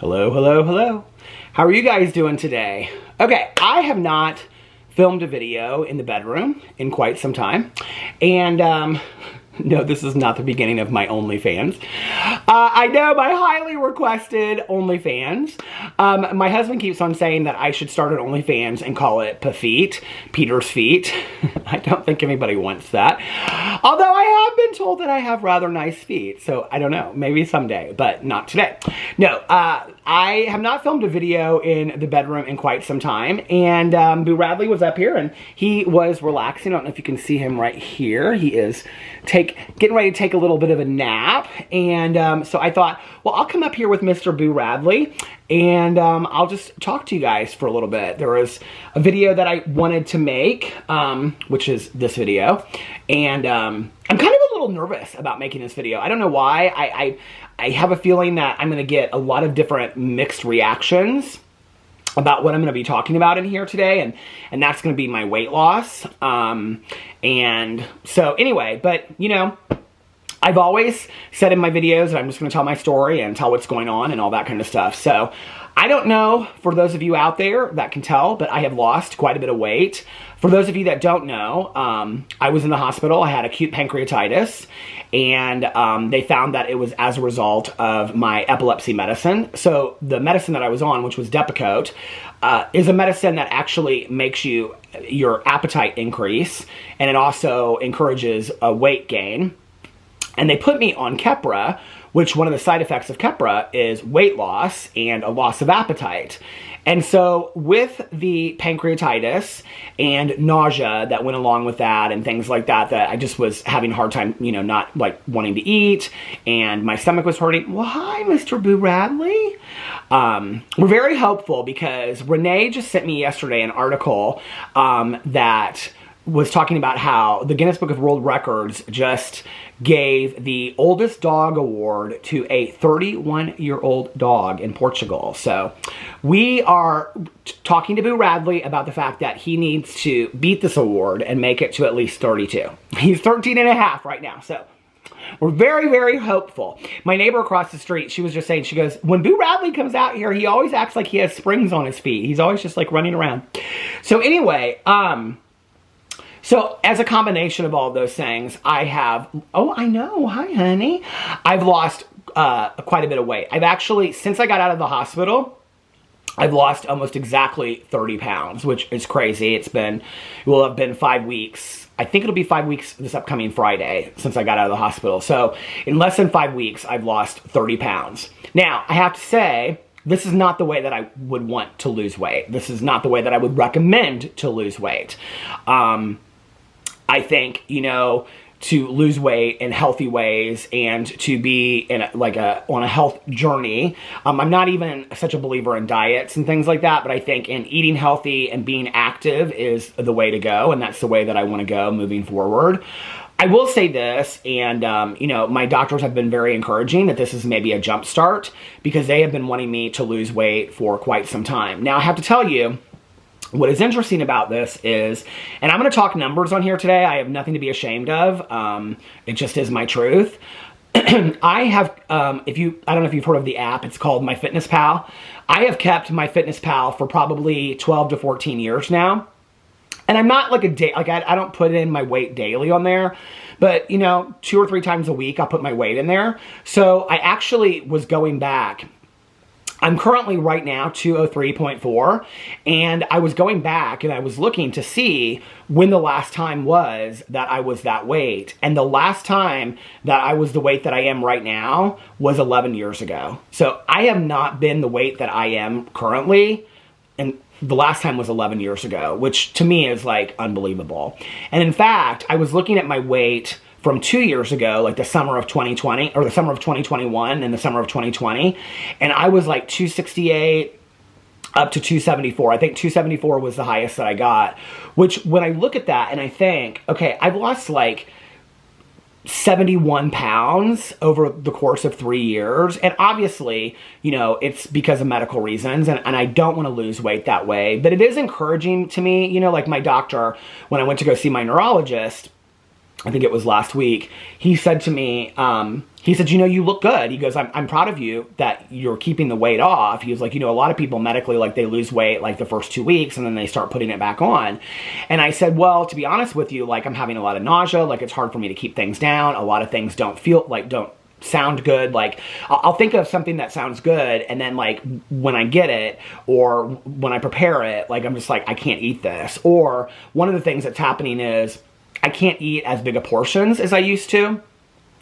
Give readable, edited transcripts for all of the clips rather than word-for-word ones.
Hello, hello, hello. How are you guys doing today? Okay, I have not filmed a video in the bedroom in quite some time. And no, this is not the beginning of my OnlyFans. I know, my highly requested OnlyFans. My husband keeps on saying that I should start an OnlyFans and call it Pafeet, Peter's Feet. I don't think anybody wants that. Although I have been told that I have rather nice feet, so I don't know, maybe someday, but not today. No, I have not filmed a video in the bedroom in quite some time, and Boo Radley was up here and he was relaxing. I don't know if you can see him right here. He is getting ready to take a little bit of a nap, and so I thought, well, I'll come up here with Mr. Boo Radley and I'll just talk to you guys for a little bit. There was a video that I wanted to make, which is this video, and I'm kind of a little nervous about making this video. I don't know why. I have a feeling that I'm going to get a lot of different mixed reactions about what I'm going to be talking about in here today, and that's going to be my weight loss. And so anyway, but you know, I've always said in my videos that I'm just going to tell my story and tell what's going on and all that kind of stuff. So I don't know, for those of you out there that can tell, but I have lost quite a bit of weight. For those of you that don't know, I was in the hospital. I had acute pancreatitis, and they found that it was as a result of my epilepsy medicine. So the medicine that I was on, which was Depakote, is a medicine that actually makes your appetite increase, and it also encourages a weight gain. And they put me on Keppra, which one of the side effects of Keppra is weight loss and a loss of appetite. And so with the pancreatitis and nausea that went along with that and things like that, that I just was having a hard time, you know, not like wanting to eat, and my stomach was hurting. Well, hi, Mr. Boo Radley. We're very hopeful because Renee just sent me yesterday an article that was talking about how the Guinness Book of World Records just gave the oldest dog award to a 31-year-old dog in Portugal. So we are talking to Boo Radley about the fact that he needs to beat this award and make it to at least 32. He's 13 and a half right now, so we're very, very hopeful. My neighbor across the street, she was just saying, she goes, when Boo Radley comes out here, he always acts like he has springs on his feet. He's always just like running around. So anyway, so as a combination of all of those things, I have, oh, I know, hi, honey. I've lost quite a bit of weight. I've actually, since I got out of the hospital, I've lost almost exactly 30 pounds, which is crazy. It will have been 5 weeks. I think it'll be 5 weeks this upcoming Friday since I got out of the hospital. So in less than 5 weeks, I've lost 30 pounds. Now, I have to say, this is not the way that I would want to lose weight. This is not the way that I would recommend to lose weight. I think, you know, to lose weight in healthy ways and to be in on a health journey. I'm not even such a believer in diets and things like that, but I think in eating healthy and being active is the way to go, and that's the way that I want to go moving forward. I will say this, and you know, my doctors have been very encouraging that this is maybe a jump start because they have been wanting me to lose weight for quite some time. Now, I have to tell you, what is interesting about this is, and I'm going to talk numbers on here today. I have nothing to be ashamed of. It just is my truth. I have, I don't know if you've heard of the app. It's called MyFitnessPal. I have kept MyFitnessPal for probably 12 to 14 years now. And I'm not like I don't put in my weight daily on there, but you know, 2 or 3 times a week, I'll put my weight in there. So I actually was going back. I'm currently right now 203.4, and I was going back and I was looking to see when the last time was that I was that weight. And the last time that I was the weight that I am right now was 11 years ago. So I have not been the weight that I am currently, and the last time was 11 years ago, which to me is like unbelievable. And in fact, I was looking at my weight from 2 years ago, like the summer of 2020, or the summer of 2021 and the summer of 2020. And I was like 268 up to 274. I think 274 was the highest that I got, which when I look at that and I think, okay, I've lost like 71 pounds over the course of 3 years. And obviously, you know, it's because of medical reasons, and I don't want to lose weight that way. But it is encouraging to me, you know, like my doctor, when I went to go see my neurologist, I think it was last week, he said to me, he said, you know, you look good. He goes, I'm proud of you that you're keeping the weight off. He was like, you know, a lot of people medically, like they lose weight like the first 2 weeks and then they start putting it back on. And I said, well, to be honest with you, like I'm having a lot of nausea. Like it's hard for me to keep things down. A lot of things don't sound good. Like I'll think of something that sounds good, and then like when I get it or when I prepare it, like I'm just like, I can't eat this. Or one of the things that's happening is I can't eat as big a portions as I used to,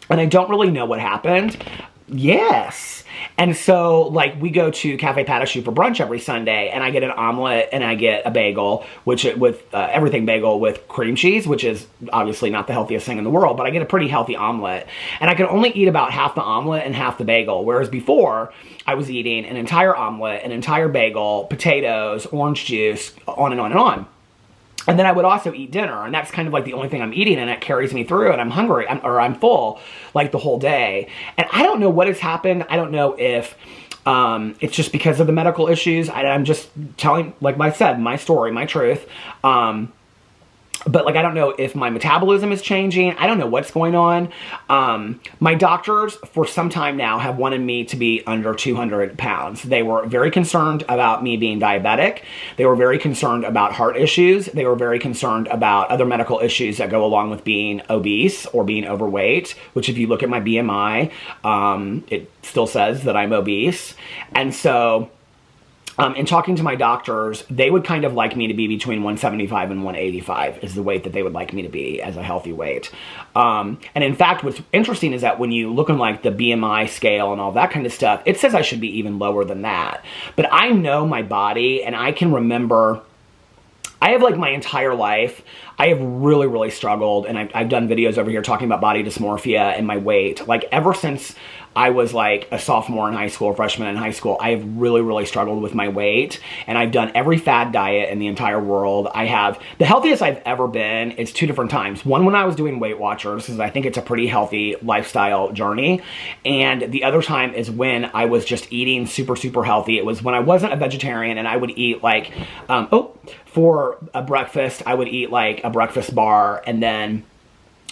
and I don't really know what happened. Yes. And so like we go to Cafe Pat a Choux for brunch every Sunday, and I get an omelet and I get a bagel, with everything bagel with cream cheese, which is obviously not the healthiest thing in the world, but I get a pretty healthy omelet. And I can only eat about half the omelet and half the bagel, whereas before I was eating an entire omelet, an entire bagel, potatoes, orange juice, on and on and on. And then I would also eat dinner, and that's kind of like the only thing I'm eating, and it carries me through, and I'm hungry, or I'm full, like the whole day. And I don't know what has happened. I don't know if it's just because of the medical issues. I'm just telling, like I said, my story, my truth. But like, I don't know if my metabolism is changing. I don't know what's going on. My doctors for some time now have wanted me to be under 200 pounds. They were very concerned about me being diabetic. They were very concerned about heart issues. They were very concerned about other medical issues that go along with being obese or being overweight, which if you look at my BMI, it still says that I'm obese. And so in talking to my doctors, they would kind of like me to be between 175 and 185 is the weight that they would like me to be as a healthy weight. And in fact, what's interesting is that when you look on like the BMI scale and all that kind of stuff, it says I should be even lower than that. But I know my body, and I can remember, I have like my entire life, I have really, really struggled, and I've done videos over here talking about body dysmorphia and my weight. Like ever since I was like a sophomore in high school, a freshman in high school, I have really, really struggled with my weight, and I've done every fad diet in the entire world. I have, the healthiest I've ever been is 2 different times. One when I was doing Weight Watchers, because I think it's a pretty healthy lifestyle journey, and the other time is when I was just eating super, super healthy. It was when I wasn't a vegetarian, and I would eat like, for a breakfast, I would eat like a breakfast bar, and then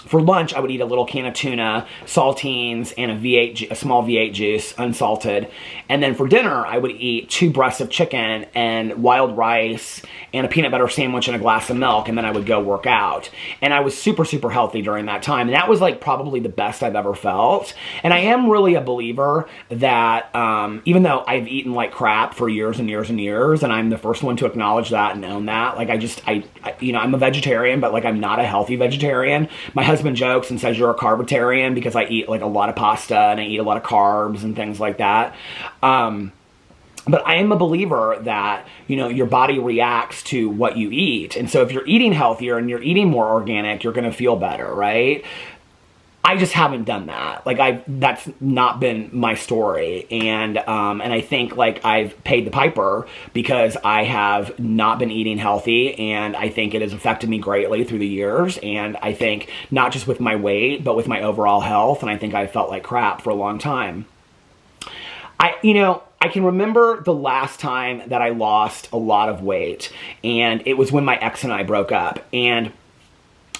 for lunch, I would eat a little can of tuna, saltines, and a small V8 juice, unsalted. And then for dinner, I would eat 2 breasts of chicken and wild rice and a peanut butter sandwich and a glass of milk, and then I would go work out. And I was super, super healthy during that time. And that was like probably the best I've ever felt. And I am really a believer that even though I've eaten like crap for years and years and years, and I'm the first one to acknowledge that and own that, like you know, I'm a vegetarian, but like I'm not a healthy vegetarian. My husband jokes and says you're a carbitarian because I eat like a lot of pasta and I eat a lot of carbs and things like that. But I am a believer that, you know, your body reacts to what you eat. And so if you're eating healthier and you're eating more organic, you're going to feel better, right? I just haven't done that. Like that's not been my story. And I think like I've paid the piper because I have not been eating healthy, and I think it has affected me greatly through the years. And I think not just with my weight, but with my overall health. And I think I felt like crap for a long time. I can remember the last time that I lost a lot of weight, and it was when my ex and I broke up. And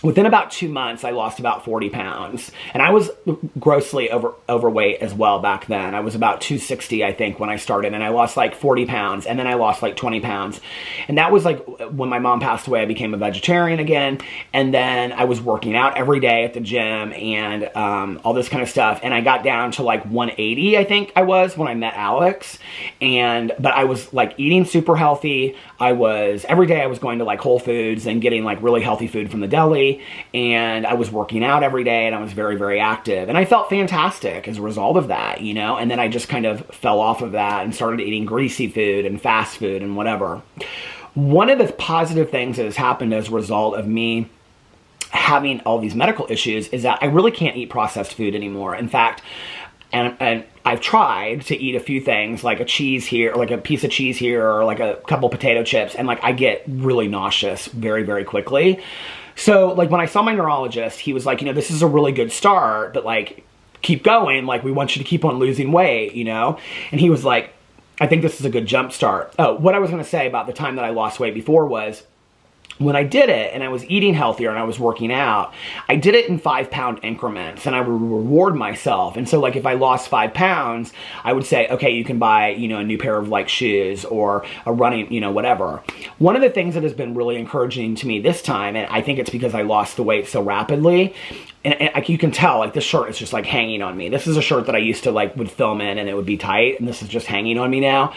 within about 2 months, I lost about 40 pounds. And I was grossly overweight as well back then. I was about 260, I think, when I started. And I lost like 40 pounds. And then I lost like 20 pounds. And that was like when my mom passed away, I became a vegetarian again. And then I was working out every day at the gym and all this kind of stuff. And I got down to like 180, I think I was, when I met Alex. But I was like eating super healthy. Every day I was going to like Whole Foods and getting like really healthy food from the deli. And I was working out every day, and I was very, very active. And I felt fantastic as a result of that, you know? And then I just kind of fell off of that and started eating greasy food and fast food and whatever. One of the positive things that has happened as a result of me having all these medical issues is that I really can't eat processed food anymore. In fact, and I've tried to eat a few things, like a cheese here, or like a piece of cheese here, or like a couple potato chips, and like I get really nauseous very, very quickly. So like when I saw my neurologist, he was like, you know, this is a really good start, but like keep going. Like we want you to keep on losing weight, you know? And he was like, I think this is a good jump start. Oh, what I was going to say about the time that I lost weight before was when I did it and I was eating healthier and I was working out, I did it in 5-pound increments and I would reward myself. And so like if I lost 5 pounds, I would say, okay, you can buy, you know, a new pair of like shoes or a running, you know, whatever. One of the things that has been really encouraging to me this time, and I think it's because I lost the weight so rapidly, and you can tell like this shirt is just like hanging on me. This is a shirt that I used to like would film in and it would be tight, and this is just hanging on me now.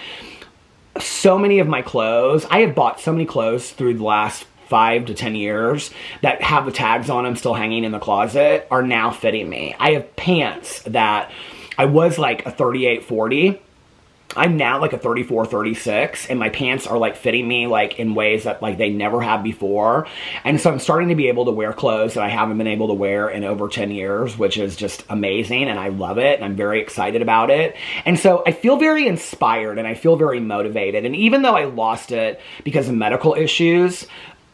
So many of my clothes, I have bought so many clothes through the last 5 to 10 years that have the tags on them still hanging in the closet are now fitting me. I have pants that I was like a 38-40. I'm now like a 34-36, and my pants are like fitting me like in ways that like they never have before. And so I'm starting to be able to wear clothes that I haven't been able to wear in over 10 years, which is just amazing, and I love it, and I'm very excited about it. And so I feel very inspired and I feel very motivated. And even though I lost it because of medical issues,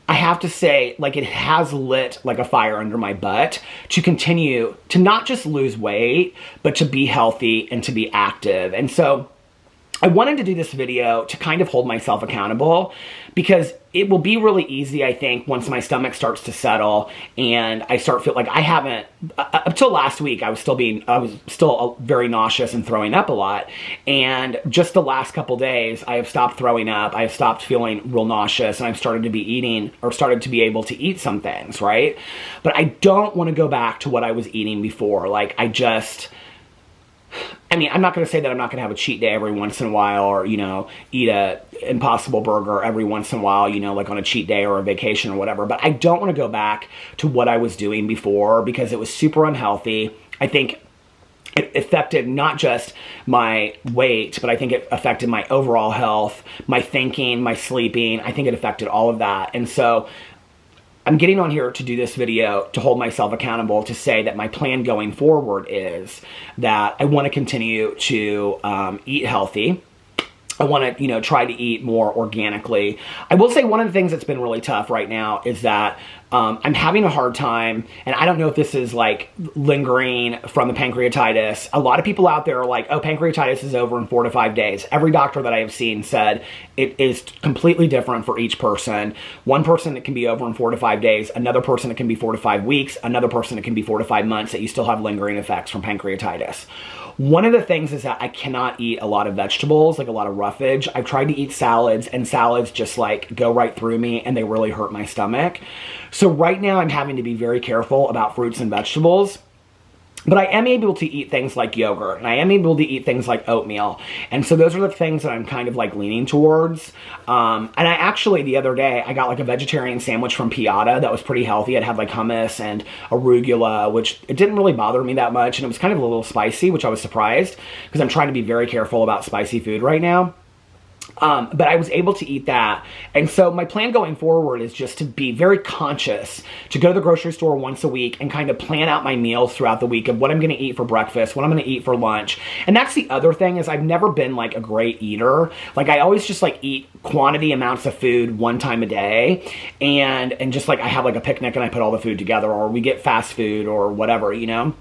I have to say, like, it has lit like a fire under my butt to continue to not just lose weight, but to be healthy and to be active. And so I wanted to do this video to kind of hold myself accountable, because it will be really easy, I think, once my stomach starts to settle and I start feel like I haven't, up till last week, I was still very nauseous and throwing up a lot. And just the last couple days, I have stopped throwing up. I have stopped feeling real nauseous, and I've started to be eating, or started to be able to eat some things, right? But I don't want to go back to what I was eating before. Like, I mean, I'm not going to say that I'm not going to have a cheat day every once in a while, or, you know, eat a Impossible Burger every once in a while, you know, like on a cheat day or a vacation or whatever. But I don't want to go back to what I was doing before, because it was super unhealthy. I think it affected not just my weight, but I think it affected my overall health, my thinking, my sleeping. I think it affected all of that. And so I'm getting on here to do this video to hold myself accountable, to say that my plan going forward is that I want to continue to eat healthy. I want to, you know, try to eat more organically. I will say one of the things that's been really tough right now is that I'm having a hard time, and I don't know if this is like lingering from the pancreatitis. A lot of people out there are like, oh, pancreatitis is over in 4 to 5 days. Every doctor that I have seen said it is completely different for each person. One person it can be over in 4 to 5 days, another person it can be 4 to 5 weeks, another person it can be 4 to 5 months, that you still have lingering effects from pancreatitis. One of the things is that I cannot eat a lot of vegetables, like a lot of roughage. I've tried to eat salads, and salads just like go right through me, and they really hurt my stomach. So right now I'm having to be very careful about fruits and vegetables. But I am able to eat things like yogurt, and I am able to eat things like oatmeal. And so those are the things that I'm kind of like leaning towards. And I actually, the other day, I got like a vegetarian sandwich from Piata that was pretty healthy. It had like hummus and arugula, which it didn't really bother me that much. And it was kind of a little spicy, which I was surprised, because I'm trying to be very careful about spicy food right now. But I was able to eat that. And so my plan going forward is just to be very conscious, to go to the grocery store once a week and kind of plan out my meals throughout the week of what I'm going to eat for breakfast, what I'm going to eat for lunch. And that's the other thing, is I've never been like a great eater. Like, I always just like eat quantity amounts of food one time a day. And just like I have like a picnic and I put all the food together, or we get fast food or whatever, you know?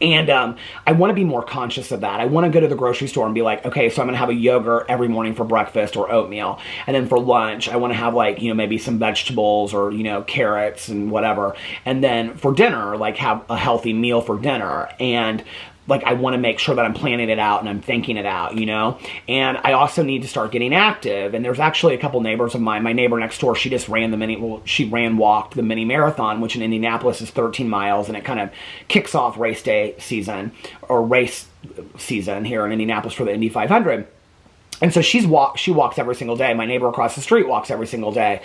And I want to be more conscious of that. I want to go to the grocery store and be like, okay, so I'm going to have a yogurt every morning for breakfast, or oatmeal. And then for lunch, I want to have like, you know, maybe some vegetables, or, you know, carrots and whatever. And then for dinner, like have a healthy meal for dinner. And like, I want to make sure that I'm planning it out and I'm thinking it out, you know? And I also need to start getting active. And there's actually a couple neighbors of mine. My neighbor next door, she just ran walked the mini marathon, which in Indianapolis is 13 miles. And it kind of kicks off race season here in Indianapolis for the Indy 500. And so she walks every single day. My neighbor across the street walks every single day.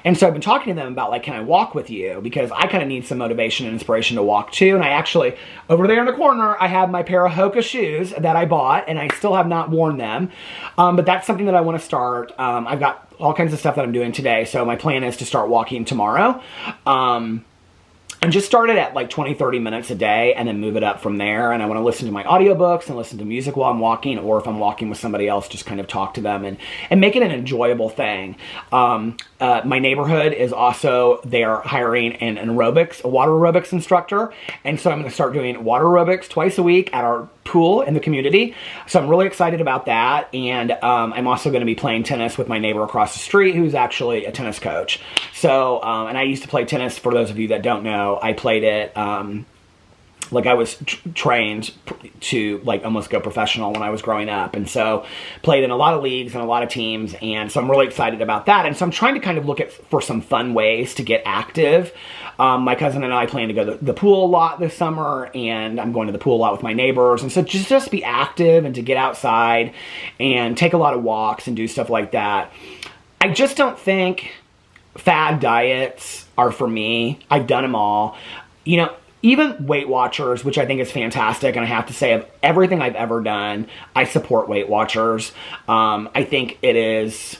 And so I've been talking to them about, like, can I walk with you? Because I kind of need some motivation and inspiration to walk too. And I actually, over there in the corner, I have my pair of Hoka shoes that I bought, and I still have not worn them. But that's something that I want to start. I've got all kinds of stuff that I'm doing today. So my plan is to start walking tomorrow. and just start it at like 20, 30 minutes a day and then move it up from there. And I want to listen to my audiobooks and listen to music while I'm walking, or if I'm walking with somebody else, just kind of talk to them and make it an enjoyable thing. My neighborhood is also, they're hiring an aerobics, a water aerobics instructor. And so I'm going to start doing water aerobics twice a week at our pool in the community. So I'm really excited about that. And I'm also going to be playing tennis with my neighbor across the street, who's actually a tennis coach. So, and I used to play tennis, for those of you that don't know. I played it, like I was trained to like almost go professional when I was growing up. And so played in a lot of leagues and a lot of teams. And so I'm really excited about that. And so I'm trying to kind of look for some fun ways to get active. My cousin and I plan to go to the pool a lot this summer, and I'm going to the pool a lot with my neighbors. And so just be active and to get outside and take a lot of walks and do stuff like that. I just don't think fad diets are for me. I've done them all. You know, even Weight Watchers, which I think is fantastic, and I have to say, of everything I've ever done, I support Weight Watchers. I think it is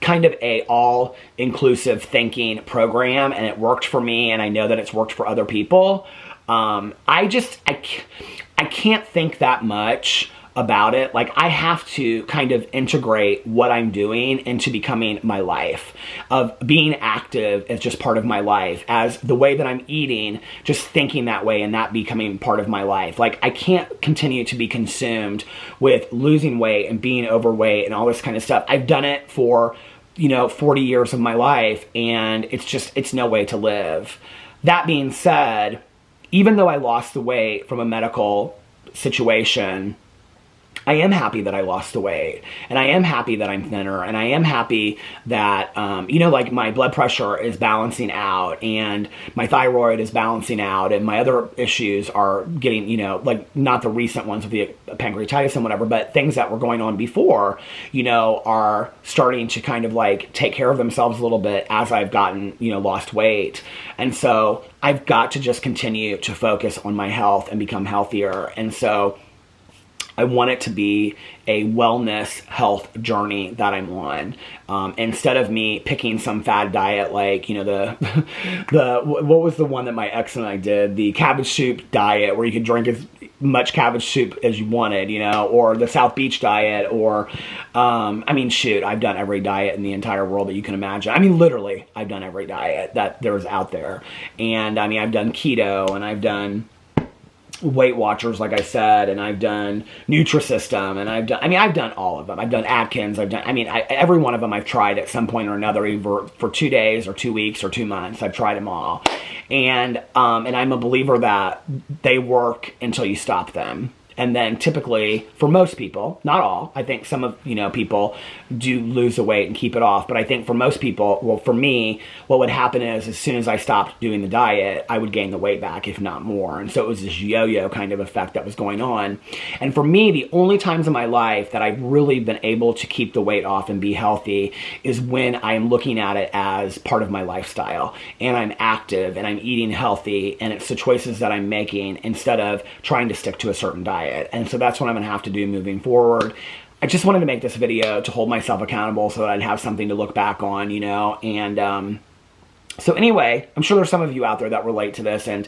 kind of a all-inclusive thinking program, and it worked for me, and I know that it's worked for other people. I can't think that much about it. Like, I have to kind of integrate what I'm doing into becoming my life, of being active as just part of my life, as the way that I'm eating, just thinking that way and that becoming part of my life. Like, I can't continue to be consumed with losing weight and being overweight and all this kind of stuff. I've done it for, 40 years of my life, and it's no way to live. That being said, even though I lost the weight from a medical situation, I am happy that I lost the weight, and I am happy that I'm thinner, and I am happy that, like my blood pressure is balancing out, and my thyroid is balancing out, and my other issues are getting, like not the recent ones with the pancreatitis and whatever, but things that were going on before, are starting to kind of like take care of themselves a little bit as I've gotten, lost weight. And so I've got to just continue to focus on my health and become healthier. And so I want it to be a wellness health journey that I'm on. Instead of me picking some fad diet like, what was the one that my ex and I did? The cabbage soup diet, where you could drink as much cabbage soup as you wanted, or the South Beach diet, or, I've done every diet in the entire world that you can imagine. Literally, I've done every diet that there's out there. And I've done keto, and I've done Weight Watchers, like I said, and I've done Nutrisystem, and I've done all of them. I've done Atkins, every one of them I've tried at some point or another, either for 2 days or 2 weeks or 2 months. I've tried them all. And I'm a believer that they work until you stop them. And then typically, for most people, not all, I think some of, people do lose the weight and keep it off. But I think for most people, well, for me, what would happen is as soon as I stopped doing the diet, I would gain the weight back, if not more. And so it was this yo-yo kind of effect that was going on. And for me, the only times in my life that I've really been able to keep the weight off and be healthy is when I am looking at it as part of my lifestyle, and I'm active and I'm eating healthy, and it's the choices that I'm making instead of trying to stick to a certain diet. And so that's what I'm going to have to do moving forward. I just wanted to make this video to hold myself accountable so that I'd have something to look back on, and so anyway, I'm sure there's some of you out there that relate to this, and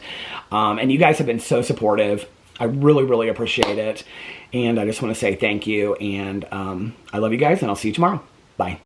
you guys have been so supportive. I really, really appreciate it, and I just want to say thank you, and I love you guys, and I'll see you tomorrow. Bye.